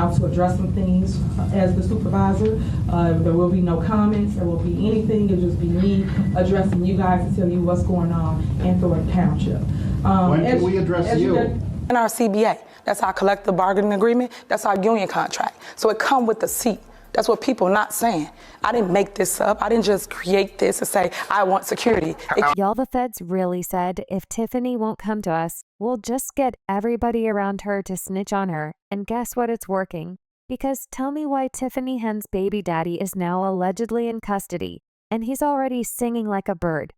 allowed to address some things as the supervisor. There will be no comments, there will be anything, it'll just be me addressing you guys to tell you what's going on in Thornton Township. When can we address you? In our CBA, that's our collective bargaining agreement, that's our union contract. So it come with the seat. That's what people not saying. I didn't make this up. I didn't just create this and say, I want security. Y'all, the feds really said, if Tiffany won't come to us, we'll just get everybody around her to snitch on her. And guess what? It's working. Because tell me why Tiffany Hen's baby daddy is now allegedly in custody, and he's already singing like a bird.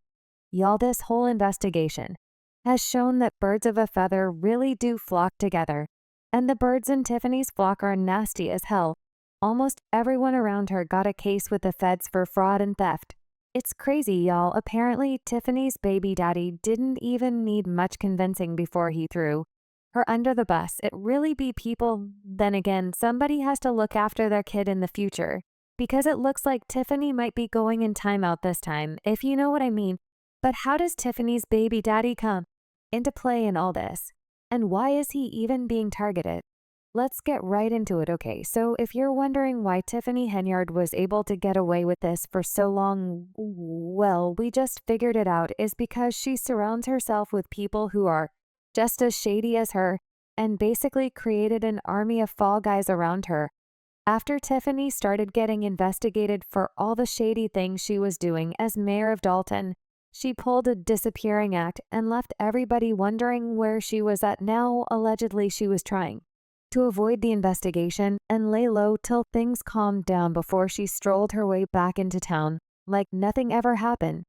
Y'all, this whole investigation has shown that birds of a feather really do flock together. And the birds in Tiffany's flock are nasty as hell. Almost everyone around her got a case with the feds for fraud and theft. It's crazy, y'all. Apparently, Tiffany's baby daddy didn't even need much convincing before he threw her under the bus. It really be people. Then again, somebody has to look after their kid in the future, because it looks like Tiffany might be going in timeout this time, if you know what I mean. But how does Tiffany's baby daddy come into play in all this? And why is he even being targeted? Let's get right into it, okay? So if you're wondering why Tiffany Henyard was able to get away with this for so long, well, we just figured it out. Is because she surrounds herself with people who are just as shady as her and basically created an army of fall guys around her. After Tiffany started getting investigated for all the shady things she was doing as mayor of Dolton, she pulled a disappearing act and left everybody wondering where she was at. Now, allegedly, she was trying to avoid the investigation and lay low till things calmed down before she strolled her way back into town like nothing ever happened.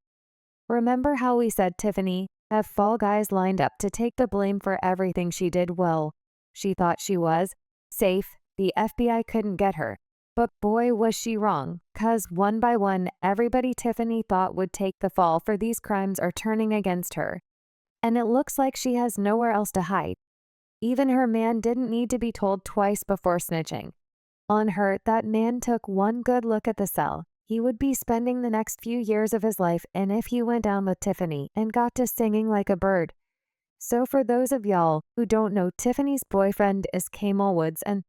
Remember how we said Tiffany have fall guys lined up to take the blame for everything she did? Well, she thought she was safe. The FBI couldn't get her. But boy, was she wrong, 'cause one by one, everybody Tiffany thought would take the fall for these crimes are turning against her. And it looks like she has nowhere else to hide. Even her man didn't need to be told twice before snitching on her. That man took one good look at the cell he would be spending the next few years of his life, and if he went down with Tiffany and got to singing like a bird. So for those of y'all who don't know, Tiffany's boyfriend is Kamal Woods, and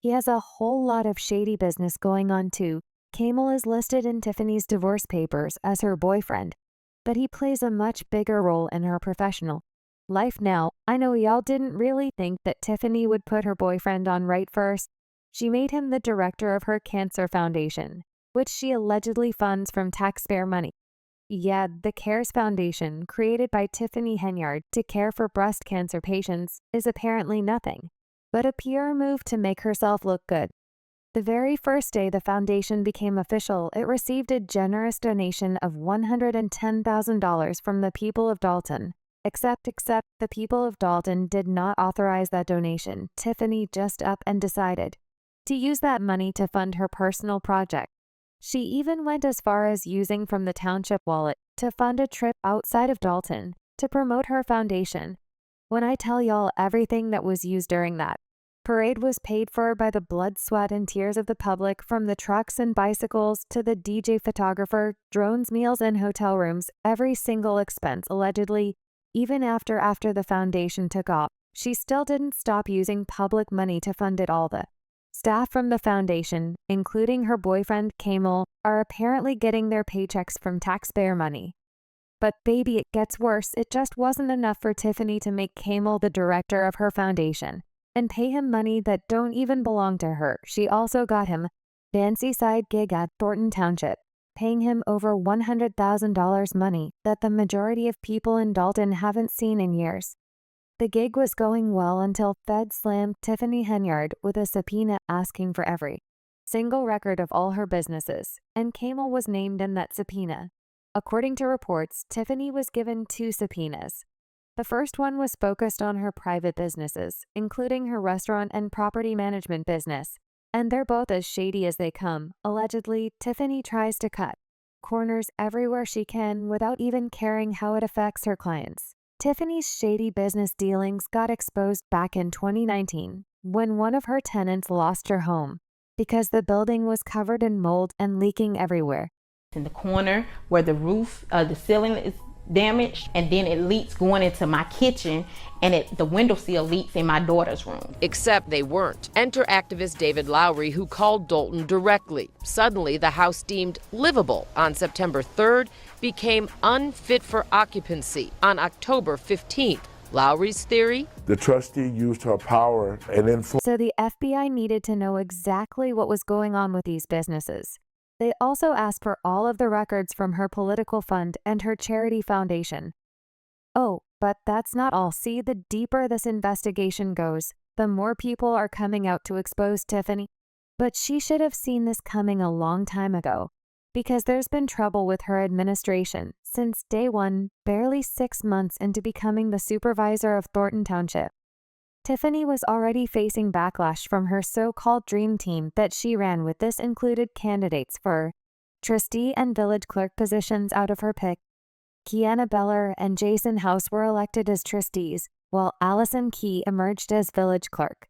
he has a whole lot of shady business going on too. Kamal is listed in Tiffany's divorce papers as her boyfriend, but he plays a much bigger role in her professional life now. I know y'all didn't really think that Tiffany would put her boyfriend on right first. She made him the director of her cancer foundation, which she allegedly funds from taxpayer money. Yeah, the CARES Foundation, created by Tiffany Henyard to care for breast cancer patients, is apparently nothing but a PR move to make herself look good. The very first day the foundation became official, it received a generous donation of $110,000 from the people of Dolton. Except the people of Dolton did not authorize that donation. Tiffany just up and decided to use that money to fund her personal project. She even went as far as using from the township wallet to fund a trip outside of Dolton to promote her foundation. When I tell y'all everything that was used during that parade was paid for by the blood, sweat, and tears of the public, from the trucks and bicycles to the DJ photographer, drones, meals, and hotel rooms, every single expense allegedly. Even after the foundation took off, she still didn't stop using public money to fund it all. The staff from the foundation, including her boyfriend Kamal, are apparently getting their paychecks from taxpayer money. But baby, it gets worse. It just wasn't enough for Tiffany to make Kamal the director of her foundation and pay him money that don't even belong to her. She also got him a fancy side gig at Thornton Township, paying him over $100,000, money that the majority of people in Dolton haven't seen in years. The gig was going well until Fed slammed Tiffany Henyard with a subpoena asking for every single record of all her businesses, and Kamal was named in that subpoena. According to reports, Tiffany was given 2 subpoenas. The first one was focused on her private businesses, including her restaurant and property management business. And they're both as shady as they come. Allegedly, Tiffany tries to cut corners everywhere she can without even caring how it affects her clients. Tiffany's shady business dealings got exposed back in 2019 when one of her tenants lost her home because the building was covered in mold and leaking everywhere. In the corner where the roof, the ceiling is damaged, and then it leaks going into my kitchen, and the windowsill leaks in my daughter's room. Except they weren't. Enter activist David Lowry, who called Dolton directly. Suddenly, the house deemed livable on September 3rd became unfit for occupancy on October 15th. Lowry's theory? The trustee used her power and influence. So the FBI needed to know exactly what was going on with these businesses. They also asked for all of the records from her political fund and her charity foundation. Oh, but that's not all. See, the deeper this investigation goes, the more people are coming out to expose Tiffany. But she should have seen this coming a long time ago, because there's been trouble with her administration since day one, barely 6 months into becoming the supervisor of Thornton Township. Tiffany was already facing backlash from her so-called dream team that she ran with. This included candidates for trustee and village clerk positions out of her pick. Kiana Beller and Jason House were elected as trustees, while Allison Key emerged as village clerk.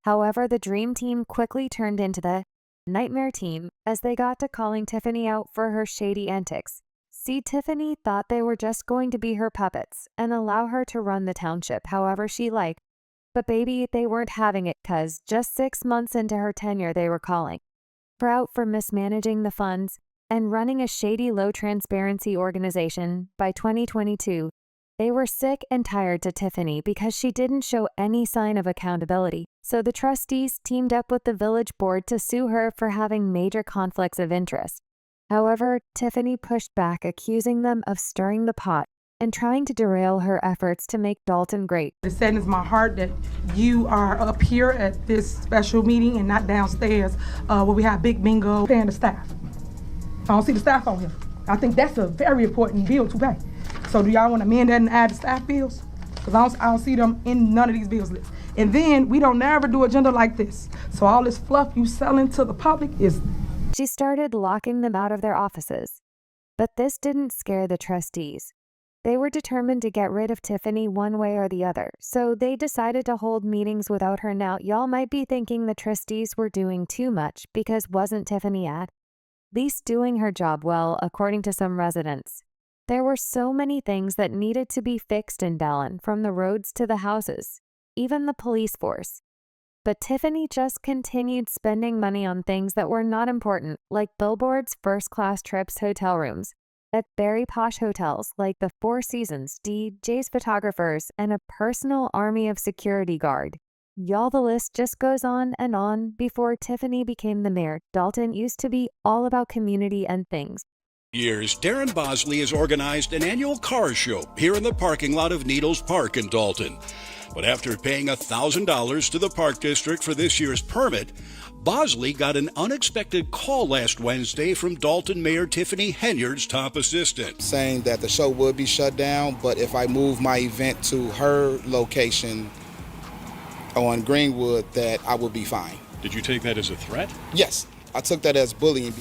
However, the dream team quickly turned into the nightmare team as they got to calling Tiffany out for her shady antics. See, Tiffany thought they were just going to be her puppets and allow her to run the township however she liked. But baby, they weren't having it, cause just 6 months into her tenure they were calling her out for mismanaging the funds and running a shady low transparency organization. By 2022, they were sick and tired to Tiffany because she didn't show any sign of accountability. So the trustees teamed up with the village board to sue her for having major conflicts of interest. However, Tiffany pushed back, accusing them of stirring the pot and trying to derail her efforts to make Dolton great. It saddens my heart that you are up here at this special meeting and not downstairs where we have big bingo paying the staff. I don't see the staff on here. I think that's a very important bill to pay. So do y'all want to amend that and add the staff bills? Because I don't see them in none of these bills lists. And then we don't never do agenda like this. So all this fluff you selling to the public is... She started locking them out of their offices. But this didn't scare the trustees. They were determined to get rid of Tiffany one way or the other, so they decided to hold meetings without her. Now, y'all might be thinking the trustees were doing too much because wasn't Tiffany at least doing her job well, according to some residents? There were so many things that needed to be fixed in Dallin, from the roads to the houses, even the police force. But Tiffany just continued spending money on things that were not important, like billboards, first-class trips, hotel rooms at very posh hotels like the Four Seasons, DJ's photographers, and a personal army of security guard. Y'all, the list just goes on and on. Before Tiffany became the mayor, Dolton used to be all about community and things. Years, Darren Bosley has organized an annual car show here in the parking lot of Needles Park in Dolton. But after paying $1,000 to the Park District for this year's permit, Bosley got an unexpected call last Wednesday from Dolton Mayor Tiffany Henyard's top assistant, saying that the show would be shut down, but if I move my event to her location on Greenwood, that I will be fine. Did you take that as a threat? Yes, I took that as bullying.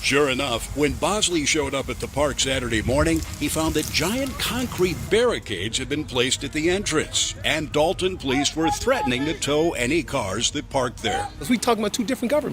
Sure enough, when Bosley showed up at the park Saturday morning, he found that giant concrete barricades had been placed at the entrance, and Dolton police were threatening to tow any cars that parked there. We talking about two different governments.